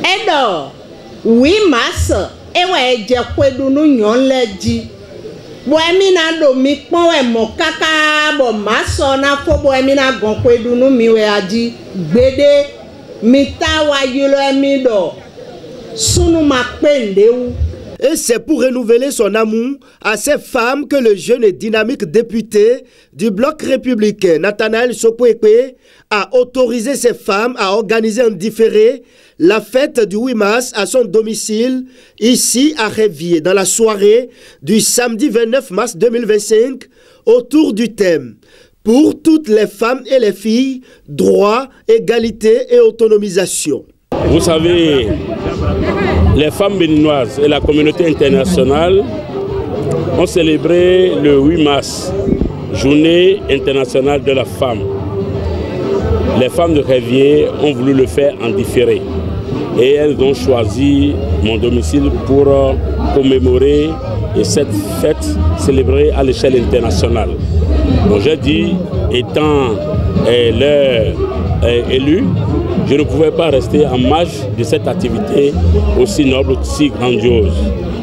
Edo, 8 mars, ewe je kwedu nu nyon leji. Bo emina do mi pon we mo kaka bo maso na fo bo emina gon kwedu nu mi we aji gbede mi ta wa yulo emi do sunu ma pende wu. Et c'est pour renouveler son amour à ces femmes que le jeune et dynamique député du bloc républicain, Nathanaël Sokwe-Ekpe, a autorisé ces femmes à organiser en différé la fête du 8 mars à son domicile, ici à Révier, dans la soirée du samedi 29 mars 2025, autour du thème « Pour toutes les femmes et les filles, droit, égalité et autonomisation ». Vous savez, les femmes béninoises et la communauté internationale ont célébré le 8 mars, journée internationale de la femme. Les femmes de Révier ont voulu le faire en différé et elles ont choisi mon domicile pour commémorer cette fête célébrée à l'échelle internationale. Donc j'ai dit, étant leur élu, je ne pouvais pas rester en marge de cette activité aussi noble, aussi grandiose.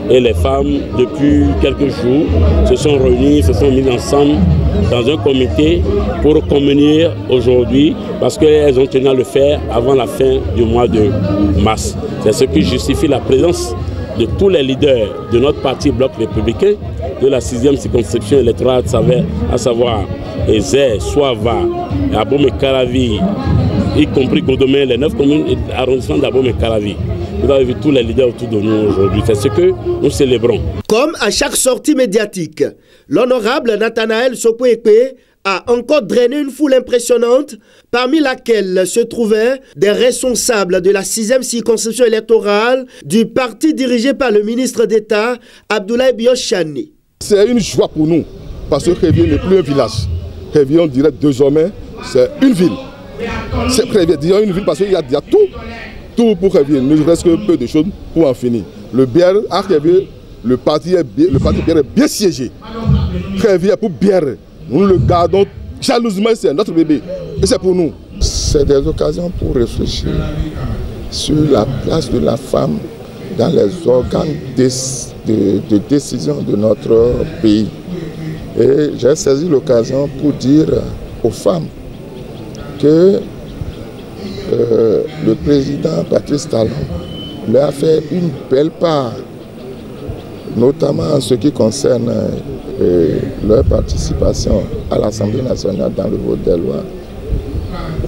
Et les femmes, depuis quelques jours, se sont réunies, se sont mises ensemble dans un comité pour communier aujourd'hui, parce qu'elles ont tenu à le faire avant la fin du mois de mars. C'est ce qui justifie la présence de tous les leaders de notre parti Bloc républicain, de la 6e circonscription électorale, à savoir Ezé, Soava, Abomey Caravi, y compris Godomé, les 9 communes arrondissements d'Abomey Caravi. Vous avez vu tous les leaders autour de nous aujourd'hui. C'est ce que nous célébrons. Comme à chaque sortie médiatique, l'honorable Nathanaël Sokwe-Ekpe a encore drainé une foule impressionnante, parmi laquelle se trouvaient des responsables de la 6e circonscription électorale du parti dirigé par le ministre d'État Abdoulaye Biochani. C'est une joie pour nous, parce que Révier n'est plus un village. Révier, on dirait désormais, c'est une ville. C'est Révier, une ville parce qu'il y a tout pour Révier. Il ne reste que peu de choses pour en finir. Le Bière, à Révier, le parti Bière est bien siégé. Révier pour Bière. Nous le gardons jalousement, c'est notre bébé. Et c'est pour nous. C'est des occasions pour réfléchir sur la place de la femme dans les organes de décision de notre pays. Et j'ai saisi l'occasion pour dire aux femmes que le président Patrice Talon leur a fait une belle part, notamment en ce qui concerne leur participation à l'Assemblée nationale dans le vote des lois,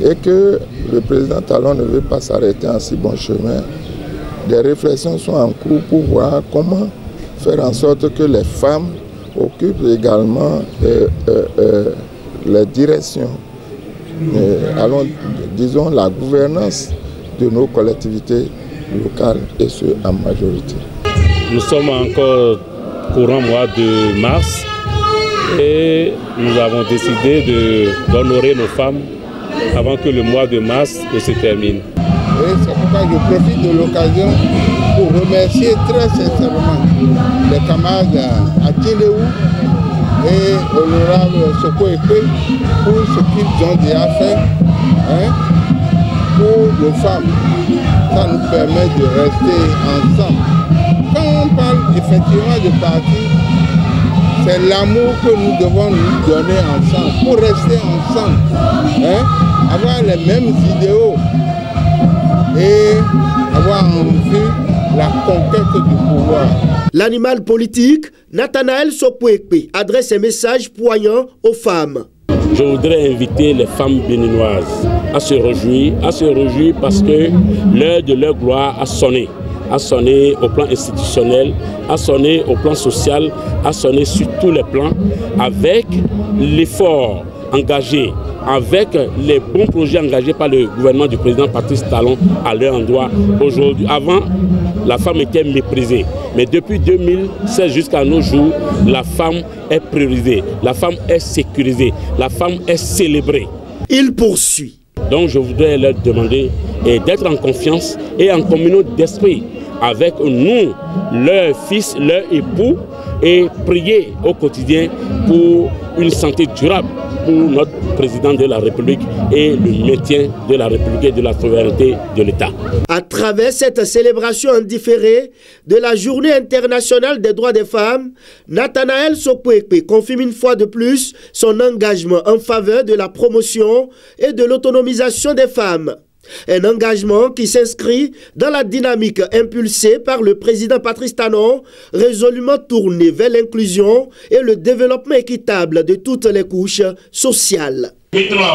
et que le président Talon ne veut pas s'arrêter en si bon chemin. Des réflexions sont en cours pour voir comment faire en sorte que les femmes occupent également les directions, disons la gouvernance de nos collectivités locales, et ce en majorité. Nous sommes encore courant mois de mars et nous avons décidé d'honorer nos femmes avant que le mois de mars se termine. Et c'est pourquoi je profite de l'occasion pour remercier très sincèrement les camarades Adjelewu et honorable Sokwe-Ekpe pour ce qu'ils ont déjà fait pour nos femmes. Ça nous permet de rester ensemble. Quand on parle effectivement de parti, c'est l'amour que nous devons nous donner ensemble pour rester ensemble, avoir les mêmes idéaux et avoir en vue la conquête du pouvoir. L'animal politique, Nathanaël Sokwe-Ekpe, adresse un message poignant aux femmes. Je voudrais inviter les femmes béninoises à se réjouir parce que l'heure de leur gloire a sonné au plan institutionnel, a sonné au plan social, a sonné sur tous les plans, avec l'effort engagé, avec les bons projets engagés par le gouvernement du président Patrice Talon à leur endroit. Aujourd'hui, avant, la femme était méprisée. Mais depuis 2016 jusqu'à nos jours, la femme est priorisée, la femme est sécurisée, la femme est célébrée. Il poursuit. Donc je voudrais leur demander d'être en confiance et en communauté d'esprit avec nous, leurs fils, leurs époux, et prier au quotidien pour une santé durable pour notre président de la République et le maintien de la République et de la souveraineté de l'État. À travers cette célébration en différé de la Journée internationale des droits des femmes, Nathanaël Sokweikpe confirme une fois de plus son engagement en faveur de la promotion et de l'autonomisation des femmes. Un engagement qui s'inscrit dans la dynamique impulsée par le président Patrice Talon, résolument tourné vers l'inclusion et le développement équitable de toutes les couches sociales. Ricardo,